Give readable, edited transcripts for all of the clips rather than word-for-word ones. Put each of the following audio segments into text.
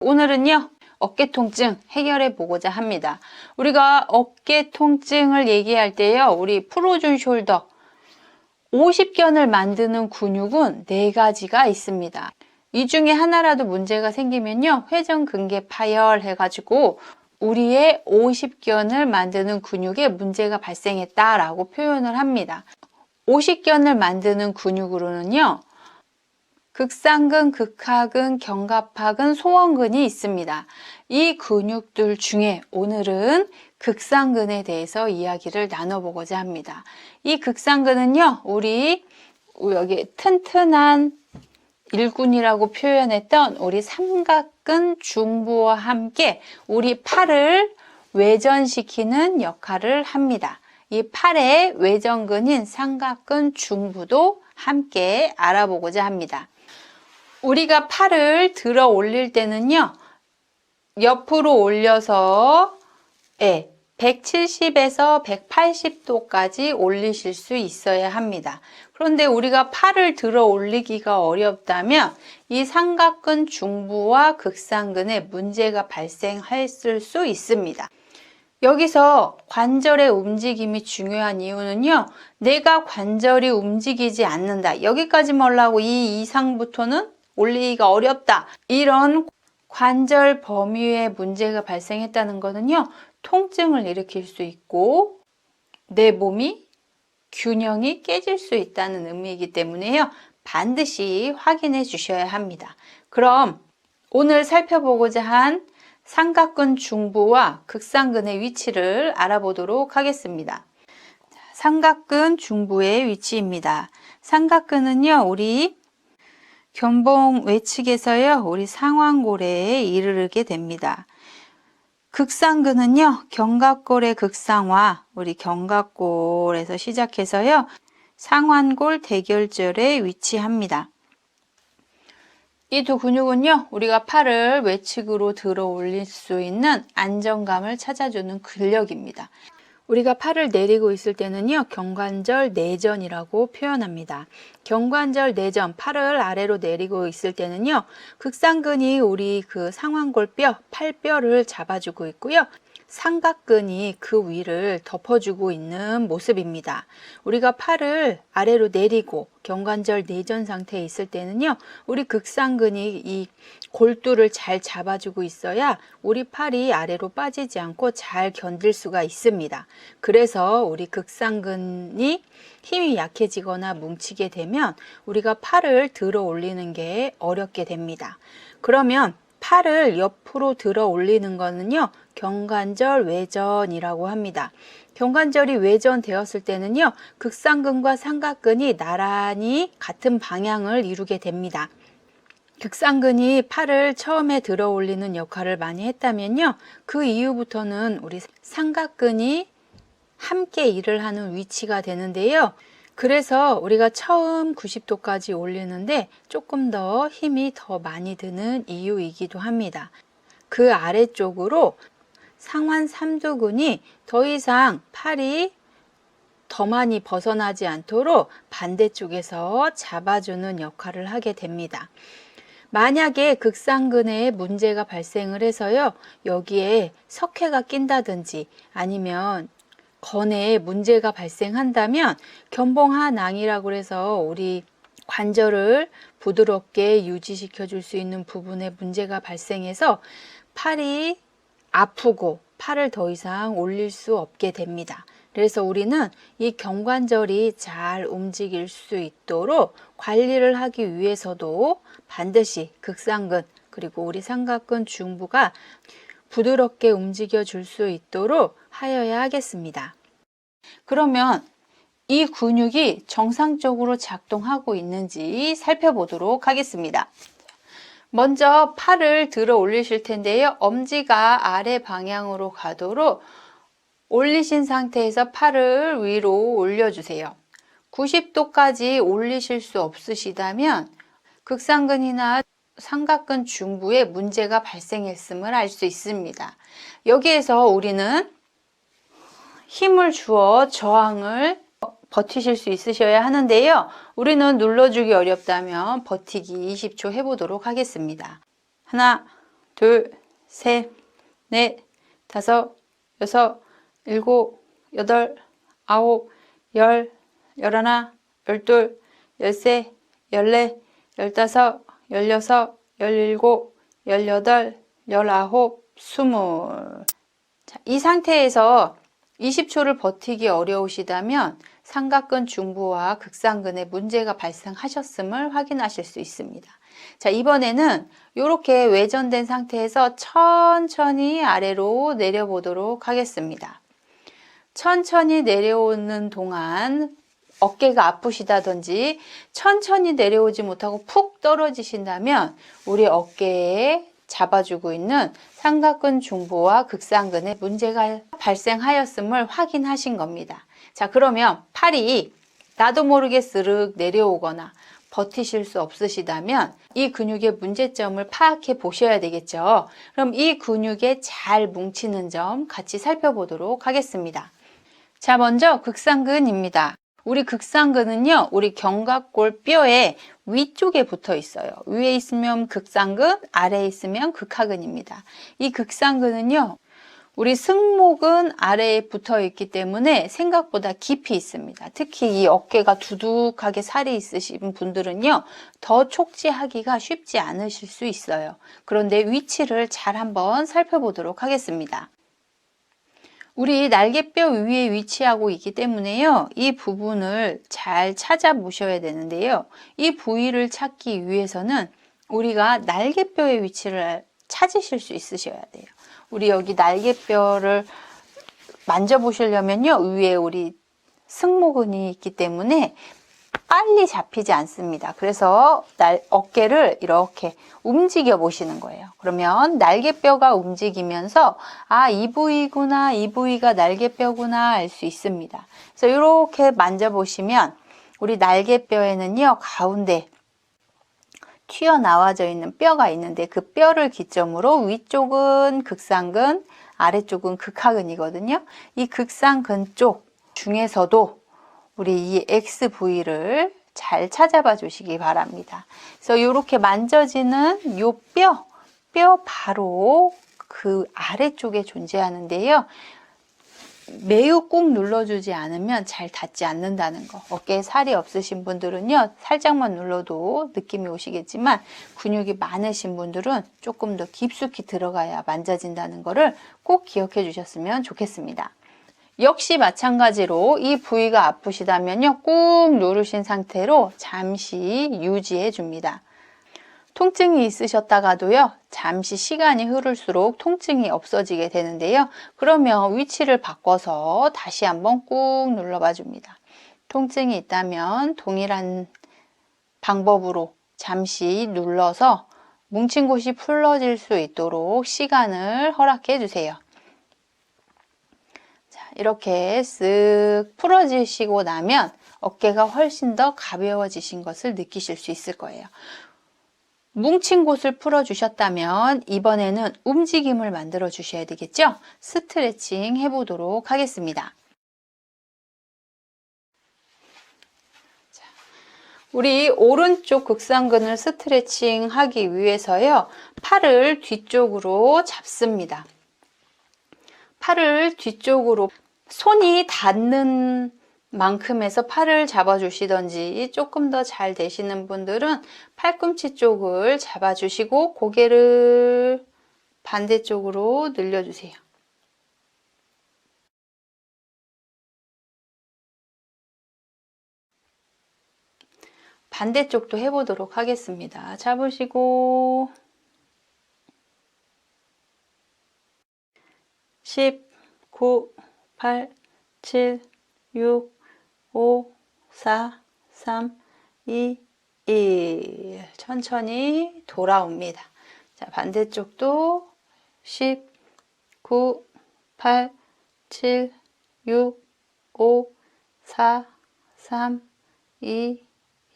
오늘은요, 어깨 통증 해결해 보고자 합니다. 우리가 어깨 통증을 얘기할 때요, 우리 프로준 숄더 50견을 만드는 근육은 4가지가 있습니다. 이 중에 하나라도 문제가 생기면요, 회전근개 파열 해가지고 우리의 50견을 만드는 근육에 문제가 발생했다라고 표현을 합니다. 50견을 만드는 근육으로는요, 극상근, 극하근, 견갑하근, 소원근이 있습니다. 이 근육들 중에 오늘은 극상근에 대해서 이야기를 나눠보고자 합니다. 이 극상근은요, 우리 여기 튼튼한 일군이라고 표현했던 우리 삼각근 중부와 함께 우리 팔을 외전시키는 역할을 합니다. 이 팔의 외전근인 삼각근 중부도 함께 알아보고자 합니다. 우리가 팔을 들어 올릴 때는요, 옆으로 올려서 170에서 180도까지 올리실 수 있어야 합니다. 그런데 우리가 팔을 들어 올리기가 어렵다면 이 삼각근 중부와 극상근에 문제가 발생했을 수 있습니다. 여기서 관절의 움직임이 중요한 이유는요, 내가 관절이 움직이지 않는다, 여기까지만 올라가고 이 이상부터는 올리기가 어렵다, 이런 관절 범위에 문제가 발생했다는 것은요, 통증을 일으킬 수 있고 내 몸이 균형이 깨질 수 있다는 의미이기 때문에요, 반드시 확인해 주셔야 합니다. 그럼 오늘 살펴보고자 한 삼각근 중부와 극상근의 위치를 알아보도록 하겠습니다. 삼각근 중부의 위치입니다. 삼각근은요, 우리 견봉 외측에서요, 우리 상완골에 이르게 됩니다. 극상근은요, 견갑골의 극상화, 우리 견갑골에서 시작해서요, 상완골 대결절에 위치합니다. 이 두 근육은요, 우리가 팔을 외측으로 들어 올릴 수 있는 안정감을 찾아주는 근력입니다. 우리가 팔을 내리고 있을 때는요, 경관절 내전이라고 표현합니다. 경관절 내전, 팔을 아래로 내리고 있을 때는요, 극상근이 우리 그 상완골뼈, 팔뼈를 잡아주고 있고요, 삼각근이 그 위를 덮어주고 있는 모습입니다. 우리가 팔을 아래로 내리고 경관절 내전 상태에 있을 때는요, 우리 극상근이 이 골두를 잘 잡아주고 있어야 우리 팔이 아래로 빠지지 않고 잘 견딜 수가 있습니다. 그래서 우리 극상근이 힘이 약해지거나 뭉치게 되면 우리가 팔을 들어 올리는 게 어렵게 됩니다. 그러면 팔을 옆으로 들어 올리는 거는요, 경관절 외전이라고 합니다. 경관절이 외전되었을 때는요, 극상근과 삼각근이 나란히 같은 방향을 이루게 됩니다. 극상근이 팔을 처음에 들어 올리는 역할을 많이 했다면요, 그 이후부터는 우리 삼각근이 함께 일을 하는 위치가 되는데요, 그래서 우리가 처음 90도까지 올리는데 조금 더 힘이 더 많이 드는 이유이기도 합니다. 그 아래쪽으로 상완 삼두근이 더 이상 팔이 더 많이 벗어나지 않도록 반대쪽에서 잡아주는 역할을 하게 됩니다. 만약에 극상근에 문제가 발생을 해서요, 여기에 석회가 낀다든지 아니면 건에 문제가 발생한다면 견봉하낭이라고 해서 우리 관절을 부드럽게 유지시켜 줄 수 있는 부분에 문제가 발생해서 팔이 아프고 팔을 더 이상 올릴 수 없게 됩니다. 그래서 우리는 이 견관절이 잘 움직일 수 있도록 관리를 하기 위해서도 반드시 극상근 그리고 우리 삼각근 중부가 부드럽게 움직여 줄 수 있도록 하여야 하겠습니다. 그러면 이 근육이 정상적으로 작동하고 있는지 살펴보도록 하겠습니다. 먼저 팔을 들어 올리실 텐데요, 엄지가 아래 방향으로 가도록 올리신 상태에서 팔을 위로 올려주세요. 90도까지 올리실 수 없으시다면 극상근이나 삼각근 중부에 문제가 발생했음을 알 수 있습니다. 여기에서 우리는 힘을 주어 저항을 버티실 수 있으셔야 하는데요, 우리는 눌러주기 어렵다면 버티기 20초 해보도록 하겠습니다. 하나, 둘, 셋, 넷, 다섯, 여섯, 일곱, 여덟, 아홉, 열, 열하나, 열둘, 열세, 열네, 열다섯, 열여섯, 열일곱, 열여덟, 열아홉, 스물. 자, 이 상태에서 20초를 버티기 어려우시다면 삼각근 중부와 극상근에 문제가 발생하셨음을 확인하실 수 있습니다. 자, 이번에는 이렇게 외전된 상태에서 천천히 아래로 내려보도록 하겠습니다. 천천히 내려오는 동안 어깨가 아프시다든지 천천히 내려오지 못하고 푹 떨어지신다면 우리 어깨에 잡아주고 있는 삼각근 중부와 극상근에 문제가 발생하였음을 확인하신 겁니다. 자, 그러면 팔이 나도 모르게 스르륵 내려오거나 버티실 수 없으시다면 이 근육의 문제점을 파악해 보셔야 되겠죠. 그럼 이 근육에 잘 뭉치는 점 같이 살펴보도록 하겠습니다. 자, 먼저 극상근입니다. 우리 극상근은요, 우리 견갑골 뼈의 위쪽에 붙어 있어요. 위에 있으면 극상근, 아래에 있으면 극하근입니다. 이 극상근은요, 우리 승모근 아래에 붙어 있기 때문에 생각보다 깊이 있습니다. 특히 이 어깨가 두둑하게 살이 있으신 분들은요, 더 촉지하기가 쉽지 않으실 수 있어요. 그런데 위치를 잘 한번 살펴보도록 하겠습니다. 우리 날개뼈 위에 위치하고 있기 때문에요. 이 부분을 잘 찾아보셔야 되는데요. 이 부위를 찾기 위해서는 우리가 날개뼈의 위치를 찾으실 수 있으셔야 돼요. 우리 여기 날개뼈를 만져보시려면요. 위에 우리 승모근이 있기 때문에 빨리 잡히지 않습니다. 그래서 어깨를 이렇게 움직여 보시는 거예요. 그러면 날개뼈가 움직이면서 아, 이 부위구나, 이 부위가 날개뼈구나 알 수 있습니다. 그래서 이렇게 만져보시면 우리 날개뼈에는요, 가운데 튀어나와져 있는 뼈가 있는데 그 뼈를 기점으로 위쪽은 극상근, 아래쪽은 극하근이거든요. 이 극상근 쪽 중에서도 우리 이 X 부위를 잘 찾아봐 주시기 바랍니다. 그래서 이렇게 만져지는 요 뼈 바로 그 아래쪽에 존재하는데요. 매우 꾹 눌러주지 않으면 잘 닿지 않는다는 거. 어깨에 살이 없으신 분들은요, 살짝만 눌러도 느낌이 오시겠지만 근육이 많으신 분들은 조금 더 깊숙이 들어가야 만져진다는 거를 꼭 기억해 주셨으면 좋겠습니다. 역시 마찬가지로 이 부위가 아프시다면요, 꾹 누르신 상태로 잠시 유지해 줍니다. 통증이 있으셨다가도요, 잠시 시간이 흐를수록 통증이 없어지게 되는데요. 그러면 위치를 바꿔서 다시 한번 꾹 눌러봐 줍니다. 통증이 있다면 동일한 방법으로 잠시 눌러서 뭉친 곳이 풀어질 수 있도록 시간을 허락해 주세요. 이렇게 쓱 풀어지시고 나면 어깨가 훨씬 더 가벼워지신 것을 느끼실 수 있을 거예요. 뭉친 곳을 풀어주셨다면 이번에는 움직임을 만들어 주셔야 되겠죠? 스트레칭 해보도록 하겠습니다. 자, 우리 오른쪽 극상근을 스트레칭 하기 위해서요, 팔을 뒤쪽으로 잡습니다. 팔을 뒤쪽으로 손이 닿는 만큼에서 팔을 잡아주시던지 조금 더 잘 되시는 분들은 팔꿈치 쪽을 잡아주시고 고개를 반대쪽으로 늘려주세요. 반대쪽도 해보도록 하겠습니다. 잡으시고 10, 9, 8, 7, 6, 5, 4, 3, 2, 1. 천천히 돌아옵니다. 자, 반대쪽도 10, 9, 8, 7, 6, 5, 4, 3, 2,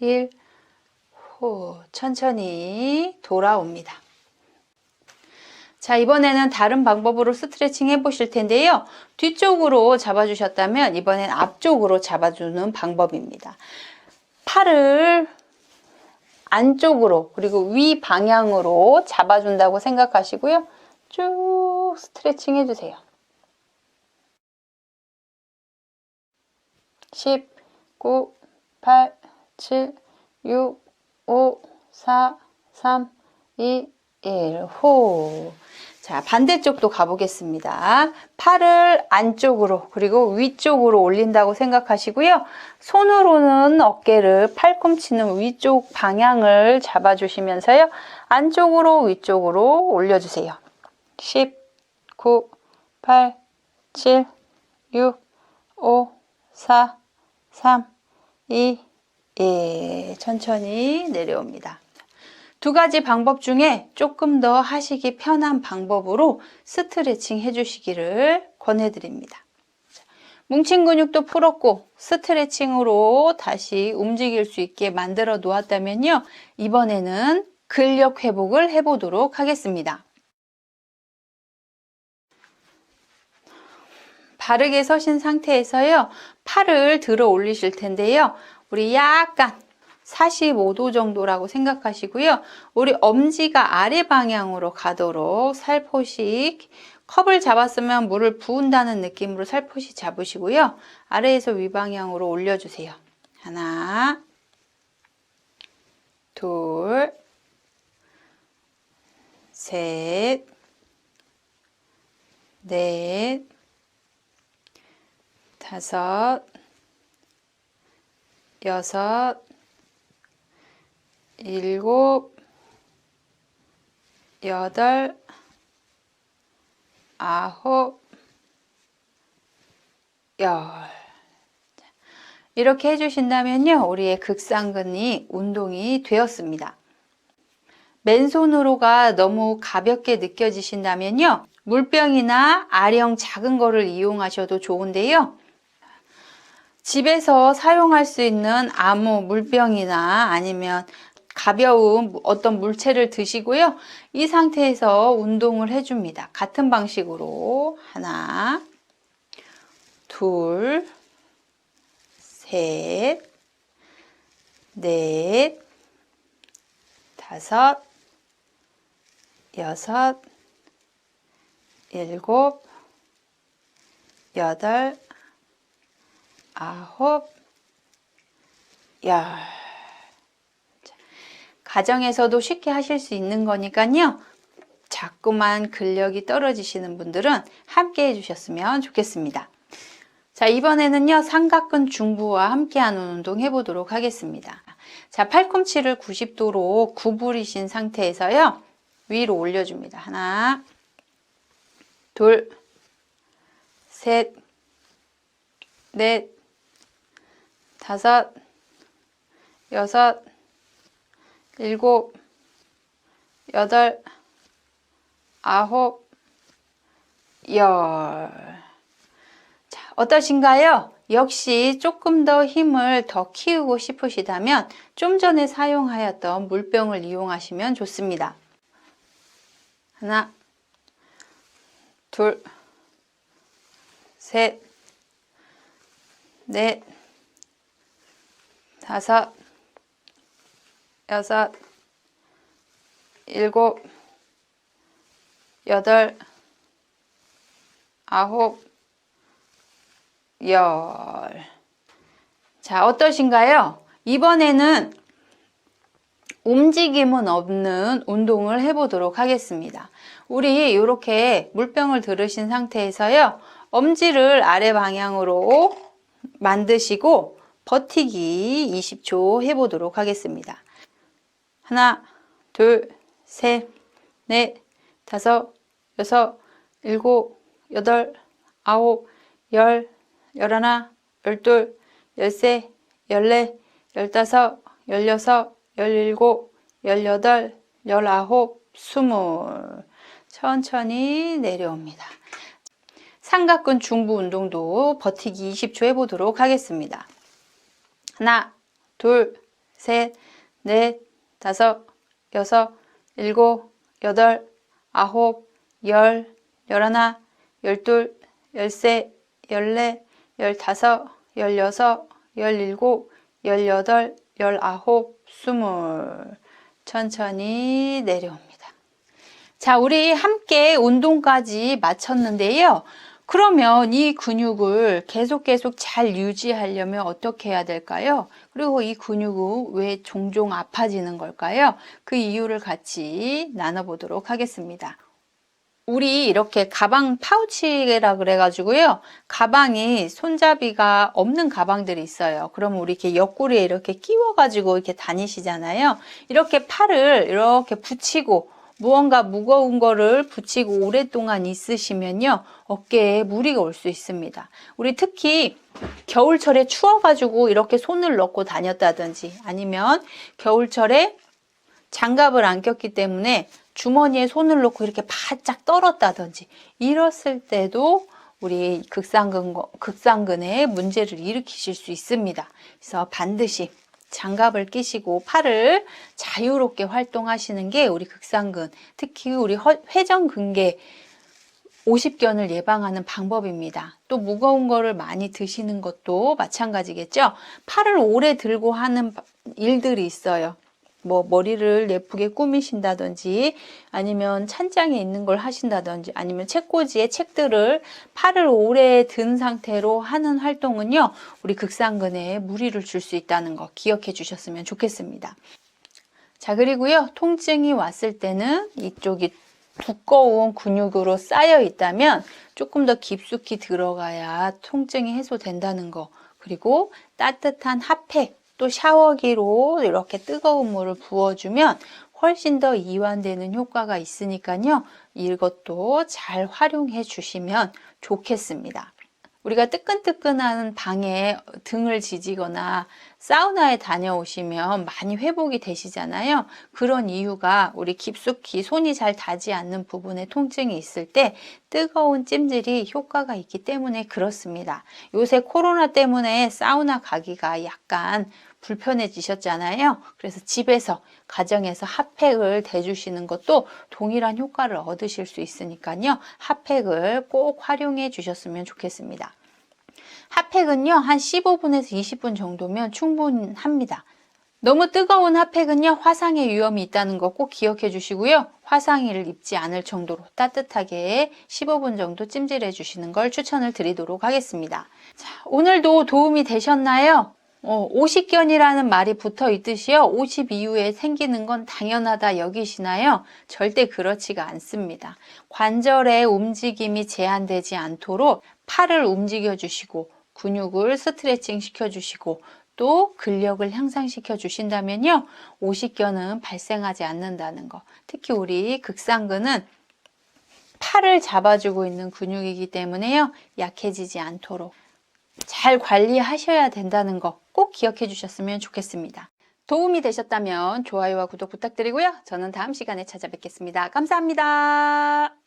1. 호, 천천히 돌아옵니다. 자, 이번에는 다른 방법으로 스트레칭 해보실 텐데요. 뒤쪽으로 잡아주셨다면 이번엔 앞쪽으로 잡아주는 방법입니다. 팔을 안쪽으로 그리고 위 방향으로 잡아준다고 생각하시고요. 쭉 스트레칭 해주세요. 10, 9, 8, 7, 6, 5, 4, 3, 2, 1. 호. 자, 반대쪽도 가보겠습니다. 팔을 안쪽으로 그리고 위쪽으로 올린다고 생각하시고요. 손으로는 어깨를 팔꿈치는 위쪽 방향을 잡아주시면서요. 안쪽으로 위쪽으로 올려주세요. 10, 9, 8, 7, 6, 5, 4, 3, 2, 1. 천천히 내려옵니다. 두 가지 방법 중에 조금 더 하시기 편한 방법으로 스트레칭 해주시기를 권해드립니다. 뭉친 근육도 풀었고 스트레칭으로 다시 움직일 수 있게 만들어 놓았다면요. 이번에는 근력 회복을 해보도록 하겠습니다. 바르게 서신 상태에서요. 팔을 들어 올리실 텐데요. 우리 약간 45도 정도라고 생각하시고요. 우리 엄지가 아래 방향으로 가도록 살포시 컵을 잡았으면 물을 부은다는 느낌으로 살포시 잡으시고요. 아래에서 위 방향으로 올려주세요. 하나, 둘, 셋, 넷, 다섯, 여섯, 일곱, 여덟, 아홉, 열. 이렇게 해주신다면요. 우리의 극상근이 운동이 되었습니다. 맨손으로가 너무 가볍게 느껴지신다면요. 물병이나 아령 작은 거를 이용하셔도 좋은데요. 집에서 사용할 수 있는 아무 물병이나 아니면 가벼운 어떤 물체를 드시고요. 이 상태에서 운동을 해줍니다. 같은 방식으로 하나, 둘, 셋, 넷, 다섯, 여섯, 일곱, 여덟, 아홉, 열. 가정에서도 쉽게 하실 수 있는 거니까요. 자꾸만 근력이 떨어지시는 분들은 함께 해주셨으면 좋겠습니다. 자, 이번에는요. 삼각근 중부와 함께하는 운동 해보도록 하겠습니다. 자, 팔꿈치를 90도로 구부리신 상태에서요. 위로 올려줍니다. 하나, 둘, 셋, 넷, 다섯, 여섯, 일곱, 여덟, 아홉, 열. 자, 어떠신가요? 역시 조금 더 힘을 더 키우고 싶으시다면 좀 전에 사용하였던 물병을 이용하시면 좋습니다. 하나, 둘, 셋, 넷, 다섯, 여섯, 일곱, 여덟, 아홉, 열. 자, 어떠신가요? 이번에는 움직임은 없는 운동을 해보도록 하겠습니다. 우리 이렇게 물병을 들으신 상태에서요. 엄지를 아래 방향으로 만드시고 버티기 20초 해보도록 하겠습니다. 하나, 둘, 셋, 넷, 다섯, 여섯, 일곱, 여덟, 아홉, 열, 열하나, 열둘, 열세, 열네, 열다섯, 열여섯, 열일곱, 열여덟, 열아홉, 스물. 천천히 내려옵니다. 삼각근 중부 운동도 버티기 20초 해보도록 하겠습니다. 하나, 둘, 셋, 넷, 다섯, 여섯, 일곱, 여덟, 아홉, 열, 열하나, 열둘, 열세, 열네, 열다섯, 열여섯, 열일곱, 열여덟, 열아홉, 스물. 천천히 내려옵니다. 자, 우리 함께 운동까지 마쳤는데요. 그러면 이 근육을 계속 잘 유지하려면 어떻게 해야 될까요? 그리고 이 근육은 왜 종종 아파지는 걸까요? 그 이유를 같이 나눠보도록 하겠습니다. 우리 이렇게 가방 파우치라 그래가지고요. 가방이 손잡이가 없는 가방들이 있어요. 그러면 우리 이렇게 옆구리에 이렇게 끼워가지고 이렇게 다니시잖아요. 이렇게 팔을 이렇게 붙이고 무언가 무거운 거를 붙이고 오랫동안 있으시면요. 어깨에 무리가 올 수 있습니다. 우리 특히 겨울철에 추워가지고 이렇게 손을 넣고 다녔다든지 아니면 겨울철에 장갑을 안 꼈기 때문에 주머니에 손을 넣고 이렇게 바짝 떨었다든지 이랬을 때도 우리 극상근에 문제를 일으키실 수 있습니다. 그래서 반드시 장갑을 끼시고 팔을 자유롭게 활동하시는 게 우리 극상근, 특히 우리 회전근개 50견을 예방하는 방법입니다. 또 무거운 거를 많이 드시는 것도 마찬가지겠죠. 팔을 오래 들고 하는 일들이 있어요. 뭐 머리를 예쁘게 꾸미신다든지 아니면 찬장에 있는 걸 하신다든지 아니면 책꽂이에 책들을 팔을 오래 든 상태로 하는 활동은요, 우리 극상근에 무리를 줄 수 있다는 거 기억해 주셨으면 좋겠습니다. 자, 그리고요, 통증이 왔을 때는 이쪽이 두꺼운 근육으로 쌓여 있다면 조금 더 깊숙이 들어가야 통증이 해소된다는 거, 그리고 따뜻한 핫팩 또 샤워기로 이렇게 뜨거운 물을 부어주면 훨씬 더 이완되는 효과가 있으니까요. 이것도 잘 활용해 주시면 좋겠습니다. 우리가 뜨끈뜨끈한 방에 등을 지지거나 사우나에 다녀오시면 많이 회복이 되시잖아요. 그런 이유가 우리 깊숙이 손이 잘 닿지 않는 부분에 통증이 있을 때 뜨거운 찜질이 효과가 있기 때문에 그렇습니다. 요새 코로나 때문에 사우나 가기가 약간 불편해지셨잖아요. 그래서 집에서 가정에서 핫팩을 대주시는 것도 동일한 효과를 얻으실 수 있으니까요. 핫팩을 꼭 활용해 주셨으면 좋겠습니다. 핫팩은요, 한 15분에서 20분 정도면 충분합니다. 너무 뜨거운 핫팩은요, 화상의 위험이 있다는 거 꼭 기억해 주시고요. 화상을 입지 않을 정도로 따뜻하게 15분 정도 찜질해 주시는 걸 추천을 드리도록 하겠습니다. 자, 오늘도 도움이 되셨나요? 50견이라는 말이 붙어 있듯이요. 50 이후에 생기는 건 당연하다 여기시나요? 절대 그렇지가 않습니다. 관절의 움직임이 제한되지 않도록 팔을 움직여 주시고 근육을 스트레칭 시켜 주시고 또 근력을 향상시켜 주신다면요. 50견은 발생하지 않는다는 거. 특히 우리 극상근은 팔을 잡아주고 있는 근육이기 때문에요. 약해지지 않도록 잘 관리하셔야 된다는 거 꼭 기억해 주셨으면 좋겠습니다. 도움이 되셨다면 좋아요와 구독 부탁드리고요. 저는 다음 시간에 찾아뵙겠습니다. 감사합니다.